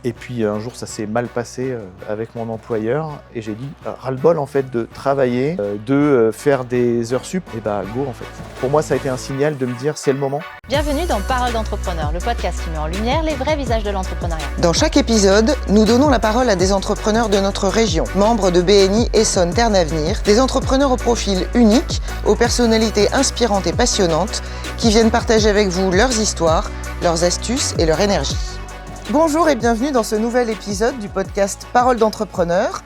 Et puis un jour, ça s'est mal passé avec mon employeur et j'ai dit ras-le-bol en fait de travailler, de faire des heures sup. Et bah go en fait. Pour moi, ça a été un signal de me dire c'est le moment. Bienvenue dans Parole d'entrepreneur, le podcast qui met en lumière les vrais visages de l'entrepreneuriat. Dans chaque épisode, nous donnons la parole à des entrepreneurs de notre région, membres de BNI Essonne Terre d'Avenir, des entrepreneurs au profil unique, aux personnalités inspirantes et passionnantes, qui viennent partager avec vous leurs histoires, leurs astuces et leur énergie. Bonjour et bienvenue dans ce nouvel épisode du podcast Parole d'entrepreneur.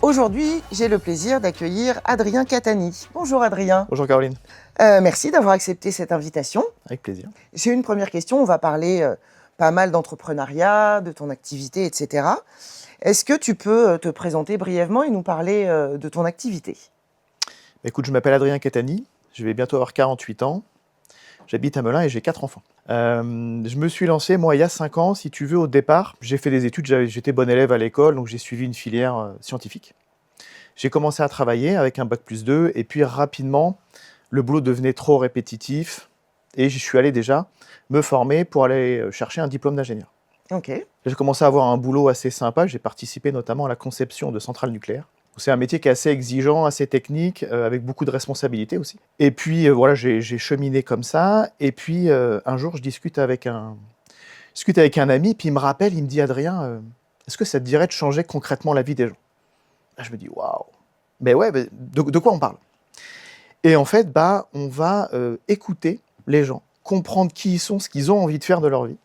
Aujourd'hui, j'ai le plaisir d'accueillir Adrien Catani. Bonjour Adrien. Bonjour Caroline. Merci d'avoir accepté cette invitation. Avec plaisir. J'ai une première question, on va parler pas mal d'entrepreneuriat, de ton activité, etc. Est-ce que tu peux te présenter brièvement et nous parler de ton activité ? Écoute, je m'appelle Adrien Catani, je vais bientôt avoir 48 ans. J'habite à Melun et j'ai 4 enfants. Je me suis lancé, moi, il y a 5 ans, si tu veux, au départ. J'ai fait des études, j'étais bon élève à l'école, donc j'ai suivi une filière scientifique. J'ai commencé à travailler avec un bac+2, et puis rapidement, le boulot devenait trop répétitif, et je suis allé déjà me former pour aller chercher un diplôme d'ingénieur. Ok. J'ai commencé à avoir un boulot assez sympa, j'ai participé notamment à la conception de centrales nucléaires. C'est un métier qui est assez exigeant, assez technique, avec beaucoup de responsabilités aussi. Et puis voilà, j'ai cheminé comme ça. Et puis un jour, je discute avec un ami, puis il me rappelle, il me dit Adrien, est-ce que ça te dirait de changer concrètement la vie des gens ? Là, je me dis waouh. Mais ouais, mais de quoi on parle ? Et en fait, on va écouter les gens, comprendre qui ils sont, ce qu'ils ont envie de faire de leur vie,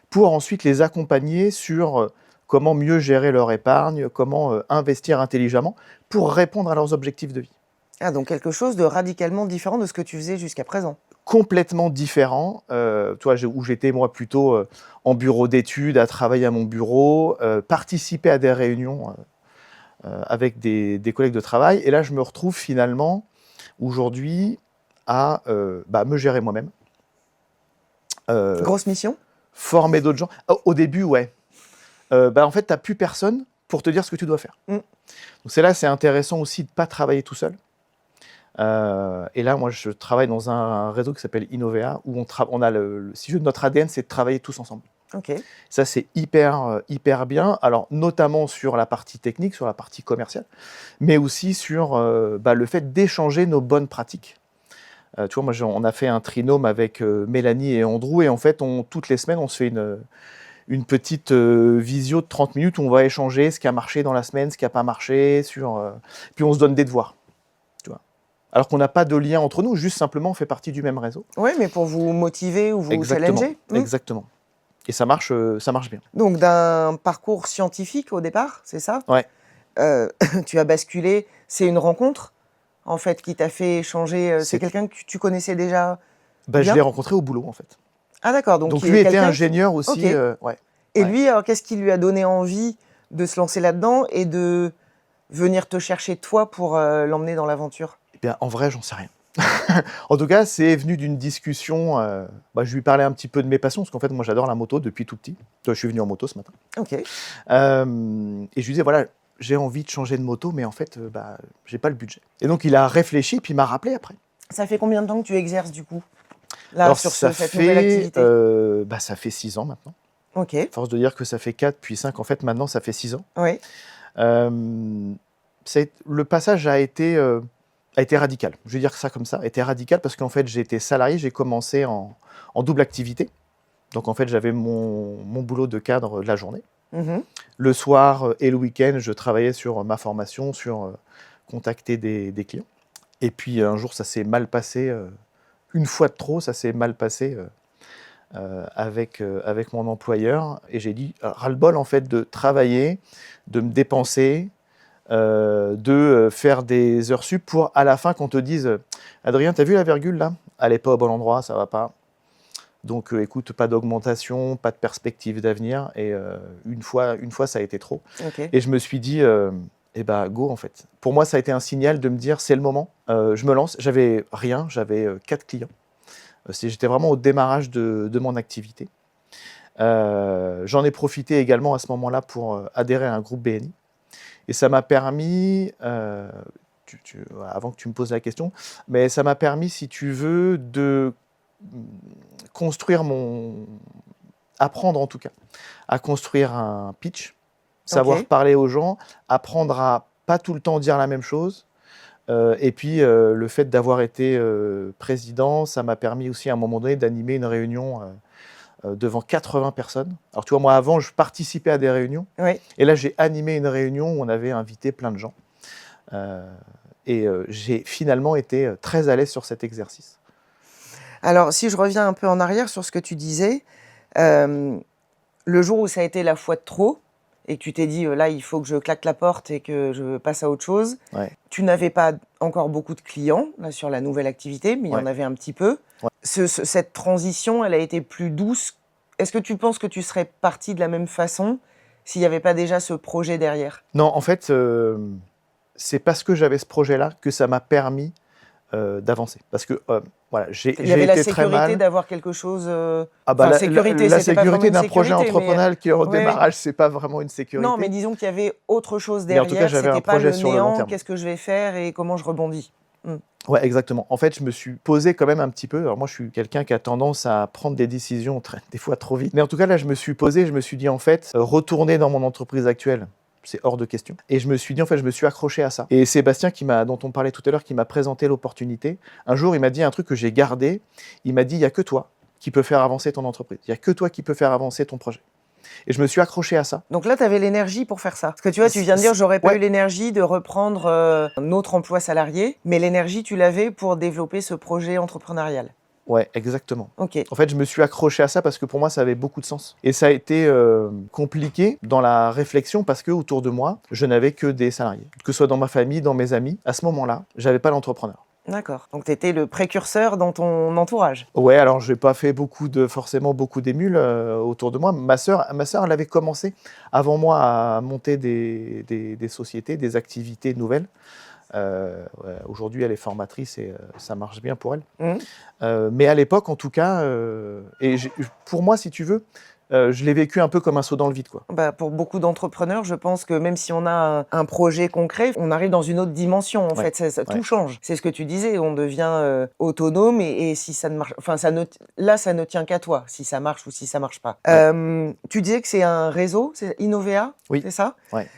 pour ensuite les accompagner sur comment mieux gérer leur épargne, comment investir intelligemment pour répondre à leurs objectifs de vie. Ah, donc quelque chose de radicalement différent de ce que tu faisais jusqu'à présent. Complètement différent, où j'étais moi plutôt en bureau d'études, à travailler à mon bureau, participer à des réunions avec des collègues de travail. Et là, je me retrouve finalement, aujourd'hui, à me gérer moi-même. Grosse mission ? Former d'autres gens. Au début, ouais. En fait, tu n'as plus personne pour te dire ce que tu dois faire. Donc c'est intéressant aussi de ne pas travailler tout seul. Et là, moi, je travaille dans un réseau qui s'appelle Innovea, où on a si je veux, notre ADN, c'est de travailler tous ensemble. Ok. Ça, c'est hyper bien. Alors, notamment sur la partie technique, sur la partie commerciale, mais aussi sur le fait d'échanger nos bonnes pratiques. Tu vois, moi, on a fait un trinôme avec Mélanie et Andrew, et en fait, toutes les semaines, on se fait une petite visio de 30 minutes où on va échanger ce qui a marché dans la semaine, ce qui n'a pas marché, puis on se donne des devoirs. Tu vois. Alors qu'on n'a pas de lien entre nous, juste simplement on fait partie du même réseau. Oui, mais pour vous motiver ou vous challenger. Exactement. Et ça marche bien. Donc d'un parcours scientifique au départ, c'est ça ? Ouais. Tu as basculé, c'est une rencontre en fait qui t'a fait changer. C'est quelqu'un que tu connaissais déjà bien ? Je l'ai rencontré au boulot en fait. Ah d'accord, donc lui était ingénieur aussi. Okay. Ouais. Et lui, alors qu'est-ce qui lui a donné envie de se lancer là-dedans et de venir te chercher toi pour l'emmener dans l'aventure ? Eh bien, en vrai, j'en sais rien. En tout cas, c'est venu d'une discussion. Je lui parlais un petit peu de mes passions, parce qu'en fait, moi, j'adore la moto depuis tout petit. Je suis venu en moto ce matin. Ok. Et je lui disais, voilà, j'ai envie de changer de moto, mais en fait, j'ai pas le budget. Et donc, il a réfléchi, puis il m'a rappelé après. Ça fait combien de temps que tu exerces, du coup, là, alors, sur cette nouvelle activité ? Ça fait 6 ans maintenant. Ok. Force de dire que ça fait 4, puis 5, en fait, maintenant, ça fait 6 ans. Oui. Le passage a été radical. Je vais dire ça comme ça, a été radical parce qu'en fait, j'ai été salarié, j'ai commencé en double activité. Donc, en fait, j'avais mon boulot de cadre de la journée. Le soir et le week-end, je travaillais sur ma formation, sur contacter des clients. Et puis, un jour, ça s'est mal passé. Une fois de trop, ça s'est mal passé avec mon employeur. Et j'ai dit, ras-le-bol, en fait, de travailler, de me dépenser, de faire des heures sup pour, à la fin, qu'on te dise « Adrien, t'as vu la virgule, là ? Elle n'est pas au bon endroit, ça ne va pas. » Donc, écoute, pas d'augmentation, pas de perspective d'avenir. Et une fois, ça a été trop. Okay. Et je me suis dit, go, en fait. Pour moi, ça a été un signal de me dire, c'est le moment. Je me lance. J'avais rien, j'avais 4 clients. J'étais vraiment au démarrage de mon activité. J'en ai profité également à ce moment-là pour adhérer à un groupe BNI. Et ça m'a permis, avant que tu me poses la question, mais ça m'a permis, si tu veux, de construire apprendre en tout cas à construire un pitch, savoir parler aux gens, apprendre à pas tout le temps dire la même chose. Et puis le fait d'avoir été président, ça m'a permis aussi à un moment donné d'animer une réunion devant 80 personnes. Alors tu vois, moi avant, je participais à des réunions. Oui. Et là, j'ai animé une réunion où on avait invité plein de gens. J'ai finalement été très à l'aise sur cet exercice. Alors, si je reviens un peu en arrière sur ce que tu disais, le jour où ça a été la fois de trop, et que tu t'es dit, là, il faut que je claque la porte et que je passe à autre chose, tu n'avais pas encore beaucoup de clients là, sur la nouvelle activité, mais il y en avait un petit peu. Cette transition, elle a été plus douce. Est-ce que tu penses que tu serais parti de la même façon s'il n'y avait pas déjà ce projet derrière ? Non, en fait, c'est parce que j'avais ce projet-là que ça m'a permis d'avancer. Parce que voilà, j'ai été très mal. Il y avait la sécurité d'avoir quelque chose. La sécurité d'un projet entrepreneurial qui est au démarrage, c'est pas vraiment une sécurité. Non, mais disons qu'il y avait autre chose derrière. Mais en tout cas, j'avais un projet sur le long terme. Qu'est-ce que je vais faire et comment je rebondis. Ouais, exactement. En fait, je me suis posé quand même un petit peu. Alors moi, je suis quelqu'un qui a tendance à prendre des décisions des fois trop vite. Mais en tout cas, là, je me suis posé, je me suis dit en fait, retourner dans mon entreprise actuelle, c'est hors de question. Et je me suis dit, en fait, je me suis accroché à ça. Et Sébastien, dont on parlait tout à l'heure, qui m'a présenté l'opportunité, un jour, il m'a dit un truc que j'ai gardé. Il m'a dit, il n'y a que toi qui peux faire avancer ton entreprise. Il n'y a que toi qui peux faire avancer ton projet. Et je me suis accroché à ça. Donc là, tu avais l'énergie pour faire ça. Parce que tu vois, tu viens de dire, j'aurais pas eu l'énergie de reprendre un autre emploi salarié, mais l'énergie, tu l'avais pour développer ce projet entrepreneurial. Ouais, exactement. Okay. En fait, je me suis accroché à ça parce que pour moi, ça avait beaucoup de sens. Et ça a été compliqué dans la réflexion parce que autour de moi, je n'avais que des salariés. Que ce soit dans ma famille, dans mes amis, à ce moment-là, j'avais pas d'entrepreneur. D'accord. Donc, tu étais le précurseur dans ton entourage. Ouais, alors je n'ai pas fait forcément beaucoup d'émules autour de moi. Ma sœur, elle avait commencé avant moi à monter des sociétés, des activités nouvelles. Aujourd'hui, elle est formatrice et ça marche bien pour elle. Mais à l'époque, en tout cas, pour moi, si tu veux, je l'ai vécu un peu comme un saut dans le vide, quoi. Pour beaucoup d'entrepreneurs, je pense que même si on a un projet concret, on arrive dans une autre dimension. En fait, tout change. C'est ce que tu disais, on devient autonome et si ça ne marche, ça ne tient qu'à toi, si ça marche ou si ça marche pas. Tu disais que c'est un réseau, c'est Innovea, c'est ça ? Ouais.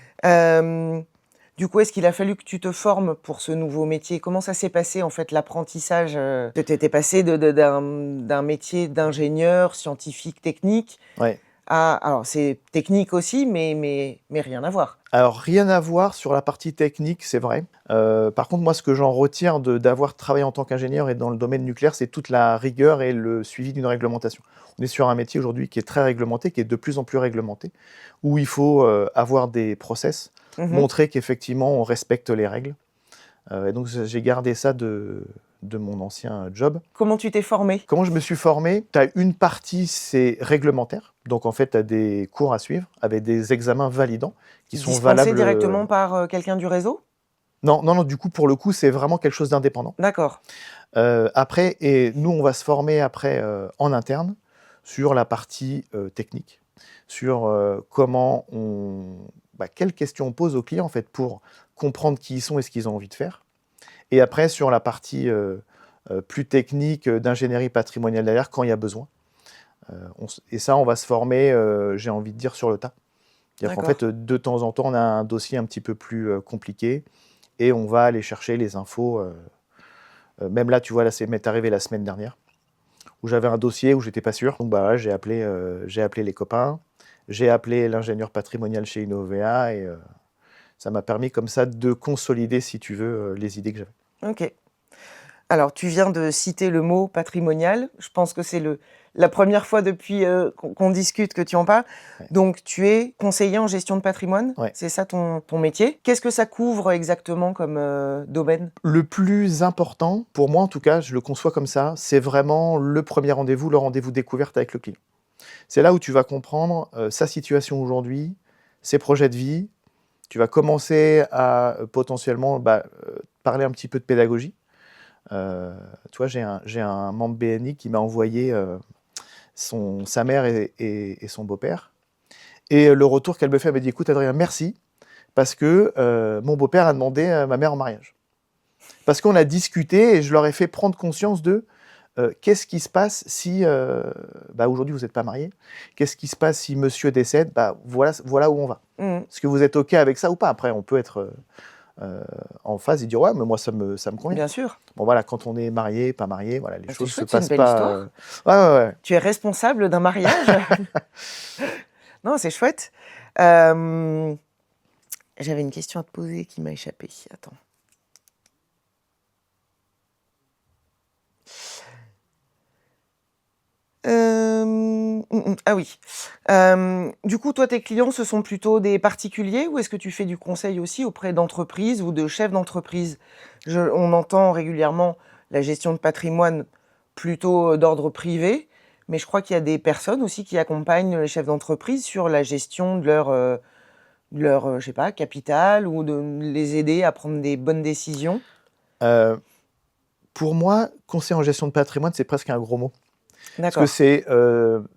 Du coup, est-ce qu'il a fallu que tu te formes pour ce nouveau métier ? Comment ça s'est passé, en fait, l'apprentissage ? Tu étais passé d'un métier d'ingénieur, scientifique, technique, alors, c'est technique aussi, mais rien à voir. Alors, rien à voir sur la partie technique, c'est vrai. Par contre, moi, ce que j'en retire d'avoir travaillé en tant qu'ingénieur et dans le domaine nucléaire, c'est toute la rigueur et le suivi d'une réglementation. On est sur un métier aujourd'hui qui est très réglementé, qui est de plus en plus réglementé, où il faut avoir des process, montrer qu'effectivement, on respecte les règles. Et donc, j'ai gardé ça de mon ancien job. Comment tu t'es formé ? Comment je me suis formé ? Tu as une partie, c'est réglementaire. Donc, en fait, tu as des cours à suivre avec des examens validants qui sont valables. Directement par quelqu'un du réseau ? Non, du coup, pour le coup, c'est vraiment quelque chose d'indépendant. D'accord. Après, et nous, on va se former après en interne sur la partie technique, sur comment quelles questions on pose aux clients, en fait, pour comprendre qui ils sont et ce qu'ils ont envie de faire. Et après, sur la partie plus technique d'ingénierie patrimoniale derrière, quand il y a besoin. Et ça, on va se former, j'ai envie de dire, sur le tas. C'est-à-dire qu'en fait, de temps en temps, on a un dossier un petit peu plus compliqué et on va aller chercher les infos. Même là, tu vois, là, m'est arrivé la semaine dernière, où j'avais un dossier où j'étais pas sûr. Donc, j'ai appelé les copains, j'ai appelé l'ingénieur patrimonial chez Innovea et ça m'a permis comme ça de consolider, si tu veux, les idées que j'avais. Ok. Alors, tu viens de citer le mot patrimonial. Je pense que c'est la première fois depuis qu'on discute que tu en parles. Ouais. Donc, tu es conseiller en gestion de patrimoine. Ouais. C'est ça ton métier. Qu'est-ce que ça couvre exactement comme domaine ? Le plus important, pour moi en tout cas, je le conçois comme ça, c'est vraiment le premier rendez-vous, le rendez-vous découverte avec le client. C'est là où tu vas comprendre sa situation aujourd'hui, ses projets de vie. Tu vas commencer à potentiellement parler un petit peu de pédagogie. Tu vois, j'ai un membre BNI qui m'a envoyé sa mère et son beau-père. Et le retour qu'elle me fait, elle me dit « Écoute Adrien, merci, parce que mon beau-père a demandé ma mère en mariage. » Parce qu'on a discuté et je leur ai fait prendre conscience de Qu'est-ce qui se passe si, aujourd'hui, vous n'êtes pas marié? Qu'est-ce qui se passe si monsieur décède? Voilà où on va. Est-ce que vous êtes OK avec ça ou pas? Après, on peut être en phase et dire ouais, mais moi ça me convient. Bien sûr. Bon voilà, quand on est marié, pas marié, voilà, les C'est choses se chouette, c'est une passent belle pas. histoire. Ouais. Tu es responsable d'un mariage. Non, c'est chouette. J'avais une question à te poser qui m'a échappé. Attends. Ah oui. Du coup, toi, tes clients, ce sont plutôt des particuliers ou est-ce que tu fais du conseil aussi auprès d'entreprises ou de chefs d'entreprise? On entend régulièrement la gestion de patrimoine plutôt d'ordre privé, mais je crois qu'il y a des personnes aussi qui accompagnent les chefs d'entreprise sur la gestion de leur je sais pas, capital ou de les aider à prendre des bonnes décisions. Pour moi, conseiller en gestion de patrimoine, c'est presque un gros mot. Parce que D'accord. c'est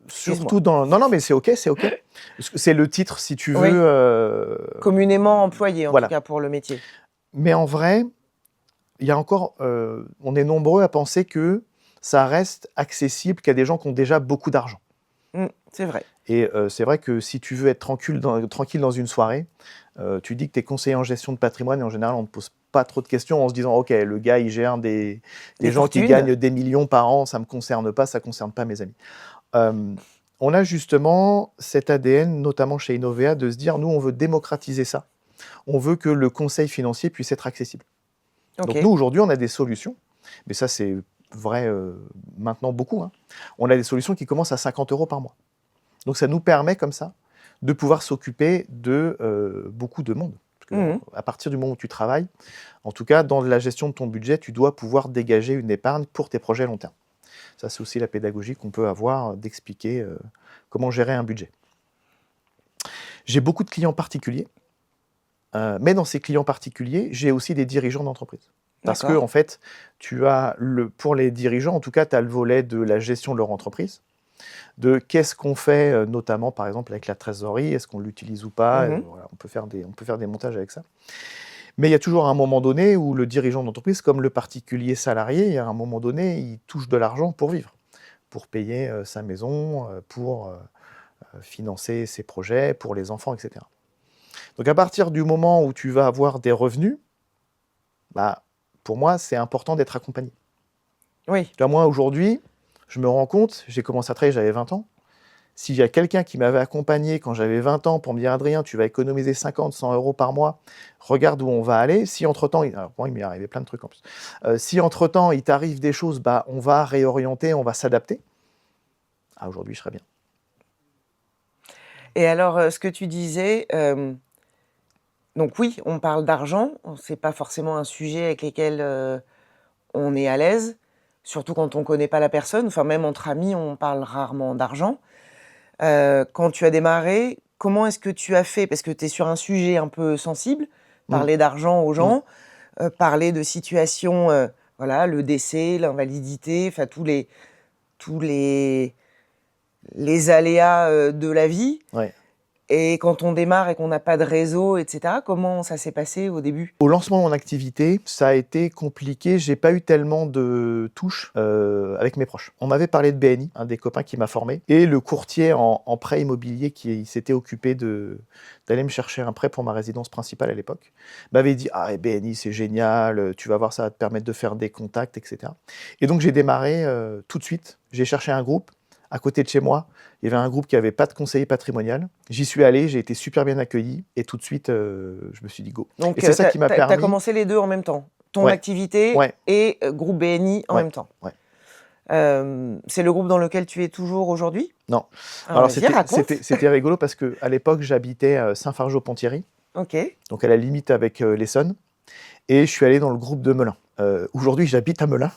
surtout dans. Non, mais c'est OK. Parce que c'est le titre, si tu Oui. veux. Communément employé, en Voilà. tout cas, pour le métier. Mais en vrai, il y a encore. On est nombreux à penser que ça reste accessible qu'à des gens qui ont déjà beaucoup d'argent. C'est vrai. Et c'est vrai que si tu veux être tranquille dans une soirée, tu dis que tu es conseiller en gestion de patrimoine et en général, on ne te pose pas trop de questions en se disant ok, le gars il gère des gens fortunes. qui gagnent des millions par an, ça me concerne pas, ça concerne pas mes amis. On a justement cet ADN, notamment chez Innovea, de se dire nous on veut démocratiser ça. On veut que le conseil financier puisse être accessible. Ok. Donc nous aujourd'hui on a des solutions, mais ça c'est vrai maintenant beaucoup. Hein. On a des solutions qui commencent à 50 € par mois. Donc ça nous permet comme ça de pouvoir s'occuper de beaucoup de monde. Parce que, à partir du moment où tu travailles, en tout cas dans la gestion de ton budget, tu dois pouvoir dégager une épargne pour tes projets long terme. Ça c'est aussi la pédagogie qu'on peut avoir d'expliquer comment gérer un budget. J'ai beaucoup de clients particuliers, mais dans ces clients particuliers, j'ai aussi des dirigeants d'entreprise. Parce que en fait, tu as pour les dirigeants, en tout cas, tu as le volet de la gestion de leur entreprise, de qu'est-ce qu'on fait, notamment par exemple avec la trésorerie, est-ce qu'on l'utilise ou pas, voilà, on peut faire des montages avec ça. Mais il y a toujours un moment donné où le dirigeant d'entreprise, comme le particulier salarié, il y a un moment donné, il touche de l'argent pour vivre, pour payer sa maison, pour financer ses projets, pour les enfants, etc. Donc à partir du moment où tu vas avoir des revenus, pour moi, c'est important d'être accompagné. Oui. Tu vois, moi, aujourd'hui, je me rends compte, j'ai commencé à travailler, j'avais 20 ans. S'il y a quelqu'un qui m'avait accompagné quand j'avais 20 ans pour me dire « Adrien, tu vas économiser 50, 100 € par mois, regarde où on va aller. » Si entre-temps, alors moi, il m'est arrivé plein de trucs en plus. Si entre-temps, il t'arrive des choses, on va réorienter, on va s'adapter. Aujourd'hui, je serais bien. Et alors, ce que tu disais, donc oui, on parle d'argent, c'est pas forcément un sujet avec lequel on est à l'aise, surtout quand on connaît pas la personne, enfin même entre amis, on parle rarement d'argent. Quand tu as démarré, comment est-ce que tu as fait? Parce que tu es sur un sujet un peu sensible, parler d'argent aux gens, parler de situations, voilà, le décès, l'invalidité, enfin tous les aléas de la vie. Ouais. Et quand on démarre et qu'on n'a pas de réseau, etc., comment ça s'est passé au début? Au lancement de mon activité, ça a été compliqué. J'ai pas eu tellement de touches avec mes proches. On m'avait parlé de BNI, un des copains qui m'a formé, et le courtier en prêt immobilier qui s'était occupé d'aller me chercher un prêt pour ma résidence principale à l'époque, m'avait dit « Ah, BNI, c'est génial, tu vas voir, ça va te permettre de faire des contacts, etc. » Et donc j'ai démarré tout de suite. J'ai cherché un groupe à côté de chez moi. Il y avait un groupe qui n'avait pas de conseiller patrimonial. J'y suis allé, j'ai été super bien accueilli et tout de suite, je me suis dit go. Donc, et c'est ça qui m'a permis. Tu as commencé les deux en même temps, ton activité et groupe BNI en même temps. Ouais. C'est le groupe dans lequel tu es toujours aujourd'hui? Non. Alors c'était rigolo parce qu'à l'époque, j'habitais Saint-Fargeau-Ponthierry, donc à la limite avec l'Essonne, et je suis allé dans le groupe de Melun. Aujourd'hui, j'habite à Melun.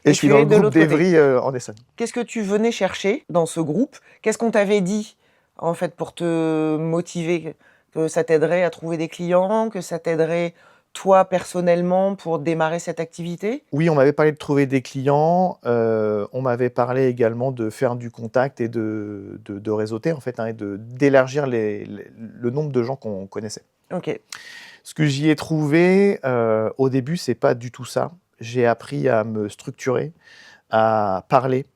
Et je suis dans le groupe d'Evry en Essonne. Qu'est-ce que tu venais chercher dans ce groupe? Qu'est-ce qu'on t'avait dit, en fait, pour te motiver? Que ça t'aiderait à trouver des clients? Que ça t'aiderait, toi, personnellement, pour démarrer cette activité? Oui, on m'avait parlé de trouver des clients. On m'avait parlé également de faire du contact et de réseauter, en fait, et d'élargir le nombre de gens qu'on connaissait. Ok. Ce que j'y ai trouvé, au début, c'est pas du tout ça. J'ai appris à me structurer, à parler,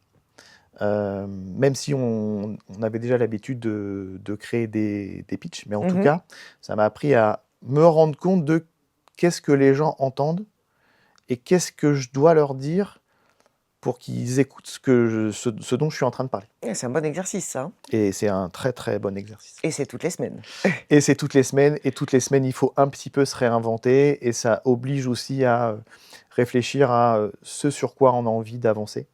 même si on avait déjà l'habitude de créer des pitchs, mais en tout cas, ça m'a appris à me rendre compte de qu'est-ce que les gens entendent et qu'est-ce que je dois leur dire pour qu'ils écoutent ce dont je suis en train de parler. Et c'est un bon exercice, ça, hein. Et c'est un très très bon exercice. Et c'est toutes les semaines. Et c'est toutes les semaines, et toutes les semaines, il faut un petit peu se réinventer, et ça oblige aussi à réfléchir à ce sur quoi on a envie d'avancer.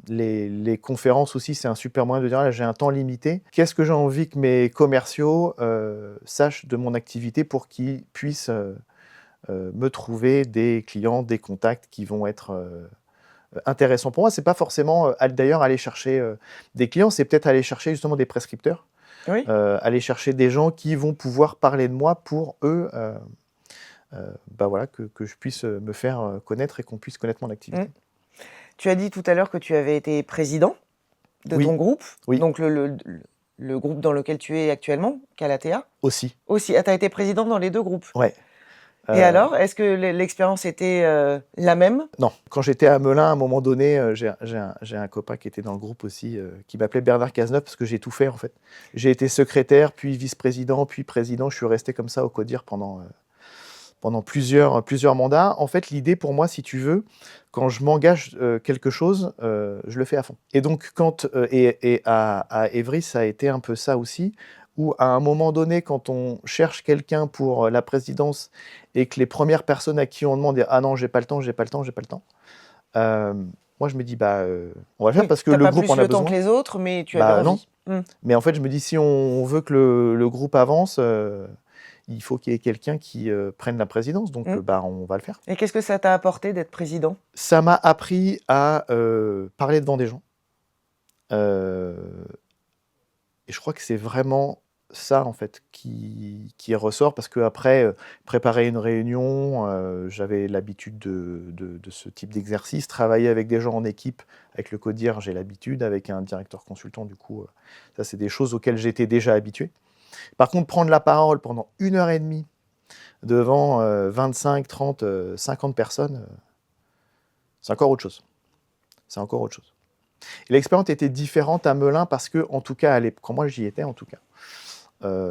Les conférences aussi, c'est un super moyen de dire, là, j'ai un temps limité. Qu'est-ce que j'ai envie que mes commerciaux sachent de mon activité pour qu'ils puissent me trouver des clients, des contacts qui vont être intéressants pour moi. C'est pas forcément d'ailleurs aller chercher des clients, c'est peut-être aller chercher justement des prescripteurs, Oui. aller chercher des gens qui vont pouvoir parler de moi pour eux, voilà, que je puisse me faire connaître et qu'on puisse connaître mon activité. Tu as dit tout à l'heure que tu avais été président de Oui. ton groupe, Oui. donc le groupe dans lequel tu es actuellement, Calatea. Aussi. Aussi, tu as été président dans les deux groupes. Ouais. Et alors, est-ce que l'expérience était la même? Non, quand j'étais à Melun, à un moment donné, j'ai un copain qui était dans le groupe aussi, qui m'appelait Bernard Cazeneuve, parce que j'ai tout fait en fait. J'ai été secrétaire, puis vice-président, puis président. Je suis resté comme ça au CODIR pendant plusieurs mandats. En fait, l'idée pour moi, si tu veux, quand je m'engage quelque chose, je le fais à fond. Et donc, à Évry, ça a été un peu ça aussi, où à un moment donné, quand on cherche quelqu'un pour la présidence et que les premières personnes à qui on demande « Ah non, j'ai pas le temps », moi je me dis on va le faire parce que le groupe en a besoin. Tu n'as pas plus le temps que les autres, mais tu avais envie. Non. Mais en fait, je me dis, si on veut que le groupe avance, il faut qu'il y ait quelqu'un qui prenne la présidence, donc on va le faire. Et qu'est-ce que ça t'a apporté d'être président? Ça m'a appris à parler devant des gens. Et je crois que c'est vraiment ça, en fait, qui ressort, parce qu'après, préparer une réunion, j'avais l'habitude de ce type d'exercice. Travailler avec des gens en équipe, avec le CODIR, j'ai l'habitude, avec un directeur consultant, du coup, ça, c'est des choses auxquelles j'étais déjà habitué. Par contre, prendre la parole pendant 1h30 devant 25, 30, 50 personnes, c'est encore autre chose. C'est encore autre chose. Et l'expérience était différente à Melun parce que, en tout cas, quand moi j'y étais, en tout cas,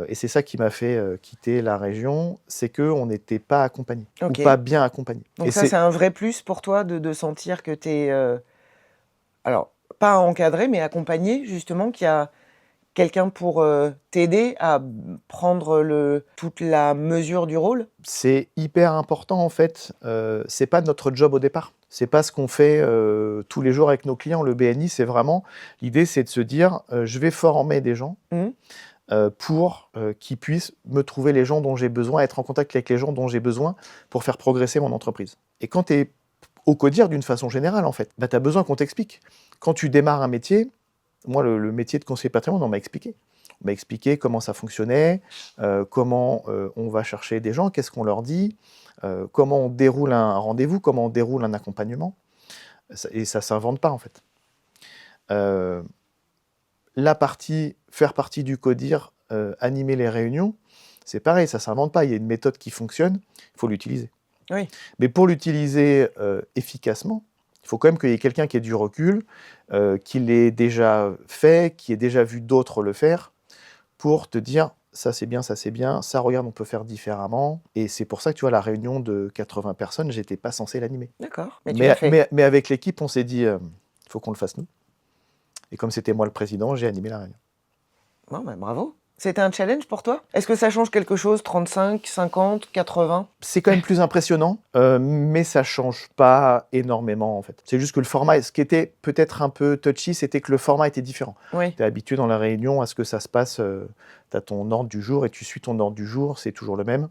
et c'est ça qui m'a fait quitter la région, c'est qu'on n'était pas accompagné, ou pas bien accompagné. Donc ça, c'est un vrai plus pour toi de sentir que tu es, alors, pas encadré, mais accompagné, justement, qu'il y a quelqu'un pour t'aider à prendre toute la mesure du rôle? C'est hyper important, en fait. C'est pas notre job au départ. C'est pas ce qu'on fait tous les jours avec nos clients. Le BNI, c'est vraiment... L'idée, c'est de se dire, je vais former des gens pour qu'ils puissent me trouver les gens dont j'ai besoin, être en contact avec les gens dont j'ai besoin pour faire progresser mon entreprise. Et quand tu es au CODIR, d'une façon générale, en fait, tu as besoin qu'on t'explique. Quand tu démarres un métier... Moi, le métier de conseiller patrimoine, on m'a expliqué. On m'a expliqué comment ça fonctionnait, comment on va chercher des gens, qu'est-ce qu'on leur dit, comment on déroule un rendez-vous, comment on déroule un accompagnement. Et ça ne s'invente pas, en fait. Faire partie du CODIR, animer les réunions, c'est pareil, ça ne s'invente pas. Il y a une méthode qui fonctionne, il faut l'utiliser. Oui. Mais pour l'utiliser efficacement, il faut quand même qu'il y ait quelqu'un qui ait du recul, qui l'ait déjà fait, qui ait déjà vu d'autres le faire, pour te dire ça c'est bien, ça regarde, on peut faire différemment. Et c'est pour ça que tu vois, la réunion de 80 personnes, j'étais pas censé l'animer. D'accord. Mais avec l'équipe, on s'est dit il faut qu'on le fasse nous. Et comme c'était moi le président, j'ai animé la réunion. Bon, bravo. C'était un challenge pour toi? Est-ce que ça change quelque chose, 35, 50, 80? C'est quand même plus impressionnant, mais ça ne change pas énormément, en fait. C'est juste que le format, ce qui était peut-être un peu touchy, c'était que le format était différent. Oui. Tu es habitué dans la réunion à ce que ça se passe, tu as ton ordre du jour et tu suis ton ordre du jour, c'est toujours le même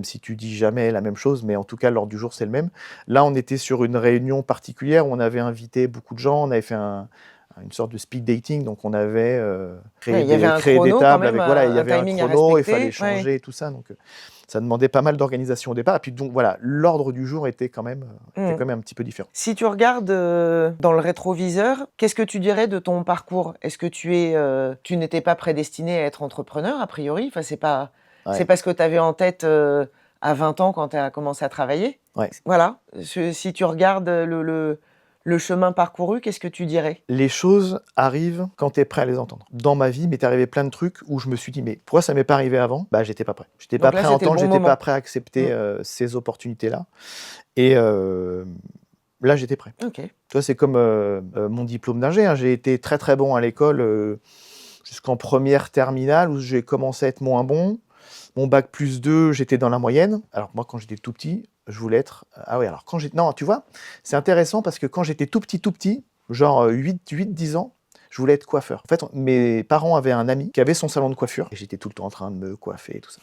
si tu dis jamais la même chose, mais en tout cas, l'ordre du jour, c'est le même. Là, on était sur une réunion particulière où on avait invité beaucoup de gens, on avait fait une sorte de speed dating, donc on avait créé des tables avec il y avait un chrono, il fallait changer et tout ça, donc ça demandait pas mal d'organisation au départ. Et puis donc voilà, l'ordre du jour était quand même un petit peu différent. Si tu regardes dans le rétroviseur, qu'est-ce que tu dirais de ton parcours? Est-ce que tu n'étais pas prédestiné à être entrepreneur a priori? Enfin, c'est pas ce que tu avais en tête à 20 ans quand tu as commencé à travailler. Voilà. Si tu regardes le chemin parcouru, qu'est-ce que tu dirais? Les choses arrivent quand tu es prêt à les entendre. Dans ma vie, m'est arrivé plein de trucs où je me suis dit: «Mais pourquoi ça m'est pas arrivé avant?» Bah, j'étais pas prêt. J'étais pas Donc là, prêt à c'était le entendre, bon j'étais moment. pas prêt à accepter, ces opportunités-là et là, j'étais prêt. OK. Tu vois, c'est comme, mon diplôme d'ingé, hein. J'ai été très, très bon à l'école, jusqu'en première terminale où j'ai commencé à être moins bon. Mon bac +2, j'étais dans la moyenne. Alors moi, quand j'étais tout petit, je voulais être ah oui, alors quand j'étais non, tu vois? C'est intéressant parce que quand j'étais tout petit, genre, 8-10 ans, je voulais être coiffeur. En fait, mes parents avaient un ami qui avait son salon de coiffure et j'étais tout le temps en train de me coiffer et tout ça.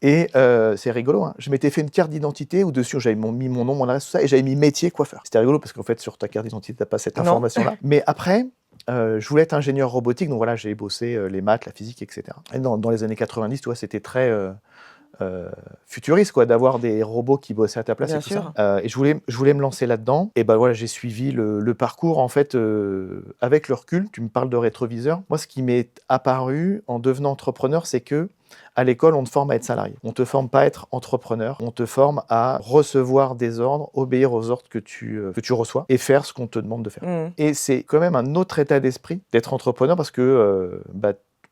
Et c'est rigolo, hein, je m'étais fait une carte d'identité où dessus j'avais mis mon nom, mon adresse, tout ça et j'avais mis métier coiffeur. C'était rigolo parce qu'en fait, sur ta carte d'identité, tu as pas cette Non. information-là. Mais après, je voulais être ingénieur robotique, donc voilà, j'ai bossé, les maths, la physique et cetera. Et dans les années 90, tu vois, c'était très, futuriste quoi, d'avoir des robots qui bossaient à ta place Bien et tout sûr. ça. Et je voulais me lancer là-dedans et bah, voilà, j'ai suivi le parcours en fait, avec le recul. Tu me parles de rétroviseur. Moi, ce qui m'est apparu en devenant entrepreneur, c'est qu'à l'école, on te forme à être salarié. On te forme pas à être entrepreneur. On te forme à recevoir des ordres, obéir aux ordres que tu reçois et faire ce qu'on te demande de faire. Mmh. Et c'est quand même un autre état d'esprit d'être entrepreneur parce que bah,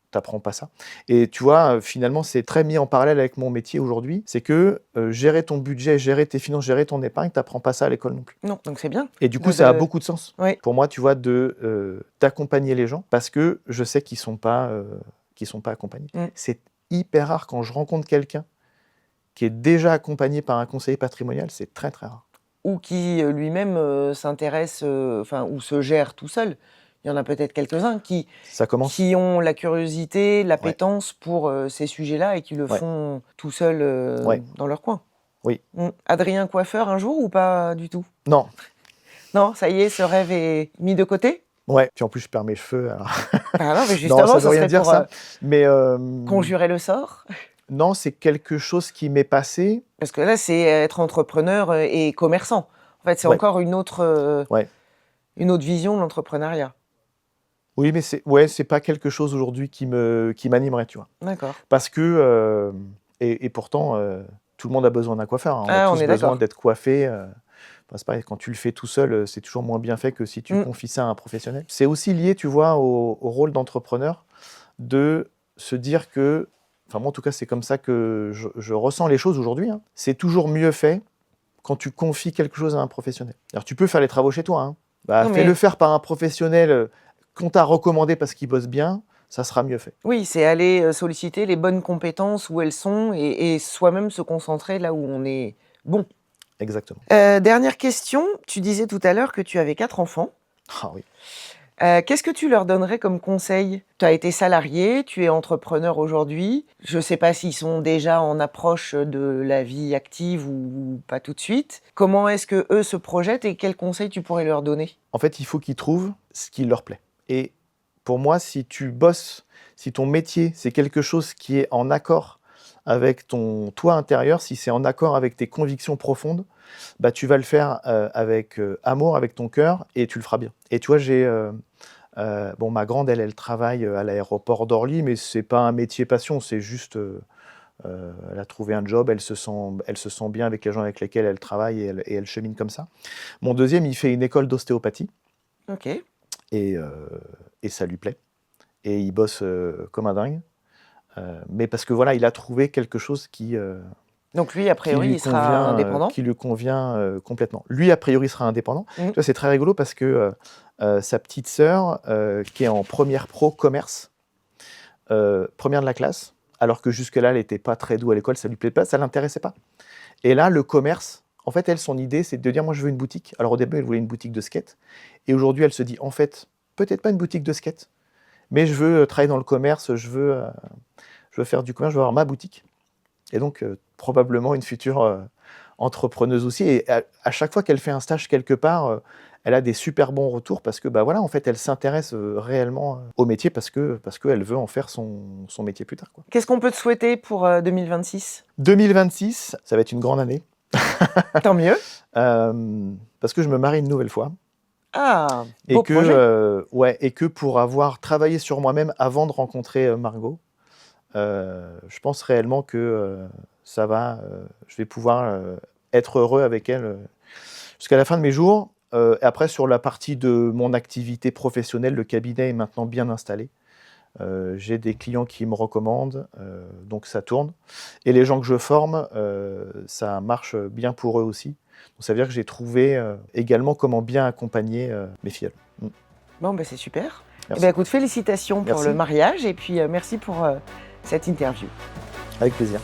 t'apprends pas ça. Et tu vois, finalement, c'est très mis en parallèle avec mon métier aujourd'hui. C'est que gérer ton budget, gérer tes finances, gérer ton épargne, t'apprends pas ça à l'école non plus. Non, donc c'est bien. Et du coup, De- ça a de- beaucoup de sens Oui. pour moi, tu vois, d'accompagner les gens parce que je sais qu'ils sont pas accompagnés. Mm. C'est hyper rare quand je rencontre quelqu'un qui est déjà accompagné par un conseiller patrimonial, c'est très très rare. Ou qui lui-même s'intéresse, enfin, ou se gère tout seul. Il y en a peut-être quelques-uns Ça commence. qui ont la curiosité, l'appétence pour ces sujets-là et qui le Ouais. font tout seuls Ouais. dans leur coin. Oui. Adrien coiffeur un jour ou pas du tout? Non. Non, ça y est, ce rêve est mis de côté? Ouais. Puis en plus, je perds mes cheveux. Alors... Ah non, mais justement, non, ça veut ça rien serait dire pour ça. Mais conjurer le sort. non, c'est quelque chose qui m'est passé. Parce que là, c'est être entrepreneur et commerçant. En fait, c'est Ouais. encore une autre vision de l'entrepreneuriat. Oui, mais c'est pas quelque chose aujourd'hui qui m'animerait, tu vois. D'accord. Parce que et pourtant tout le monde a besoin d'un coiffeur. Hein. On a Ah, on tous est besoin d'accord. d'être coiffés. Enfin, c'est pareil, quand tu le fais tout seul, c'est toujours moins bien fait que si tu confies ça à un professionnel. C'est aussi lié, tu vois, au rôle d'entrepreneur, de se dire que, enfin moi en tout cas c'est comme ça que je ressens les choses aujourd'hui. Hein. C'est toujours mieux fait quand tu confies quelque chose à un professionnel. Alors tu peux faire les travaux chez toi. Hein. Bah, Non, fais-le mais- faire par un professionnel qu'on t'a recommandé parce qu'il bosse bien, ça sera mieux fait. Oui, c'est aller solliciter les bonnes compétences où elles sont et soi-même se concentrer là où on est bon. Exactement. Dernière question, tu disais tout à l'heure que tu avais 4 enfants. Ah oui. Qu'est-ce que tu leur donnerais comme conseil? Tu as été salarié, tu es entrepreneur aujourd'hui. Je ne sais pas s'ils sont déjà en approche de la vie active ou pas tout de suite. Comment est-ce que eux se projettent et quels conseils tu pourrais leur donner? En fait, il faut qu'ils trouvent ce qui leur plaît. Et pour moi, si tu bosses, si ton métier, c'est quelque chose qui est en accord avec ton toi intérieur, si c'est en accord avec tes convictions profondes, bah, tu vas le faire avec amour, avec ton cœur, et tu le feras bien. Et tu vois, bon, ma grande, elle travaille à l'aéroport d'Orly, mais c'est pas un métier passion, c'est juste, elle a trouvé un job, elle se sent bien avec les gens avec lesquels elle travaille et elle chemine comme ça. Mon deuxième, il fait une école d'ostéopathie. Ok. Et ça lui plaît. Et il bosse comme un dingue. Mais parce que voilà, il a trouvé quelque chose qui Donc lui, a priori, lui il sera indépendant. qui lui convient complètement. Lui, a priori, sera indépendant. Mhm. Tu vois, c'est très rigolo parce que sa petite sœur, qui est en première pro commerce, première de la classe, alors que jusque-là, elle n'était pas très douée à l'école, ça lui plaît pas, ça l'intéressait pas. Et là, le commerce, en fait, elle, son idée, c'est de dire, moi, je veux une boutique. Alors au début, elle voulait une boutique de skate. Et aujourd'hui, elle se dit, en fait, peut-être pas une boutique de skate, mais je veux travailler dans le commerce, je veux faire du commerce, je veux avoir ma boutique. Et donc, probablement une future entrepreneuse aussi. Et à chaque fois qu'elle fait un stage quelque part, elle a des super bons retours parce que, bah voilà, en fait, elle s'intéresse réellement au métier parce qu'elle veut en faire son métier plus tard, quoi. Qu'est-ce qu'on peut te souhaiter pour 2026? 2026, ça va être une grande année. Tant mieux. Parce que je me marie une nouvelle fois. Ah, Et beau projet. et que pour avoir travaillé sur moi-même avant de rencontrer Margot, je pense réellement que ça va, je vais pouvoir être heureux avec elle jusqu'à la fin de mes jours. Et après, sur la partie de mon activité professionnelle, le cabinet est maintenant bien installé. J'ai des clients qui me recommandent, donc ça tourne. Et les gens que je forme, ça marche bien pour eux aussi. Donc ça veut dire que j'ai trouvé également comment bien accompagner mes filles. Bon, ben c'est super. Merci. Eh ben, écoute, félicitations pour Merci. le mariage et puis merci pour cette interview. Avec plaisir.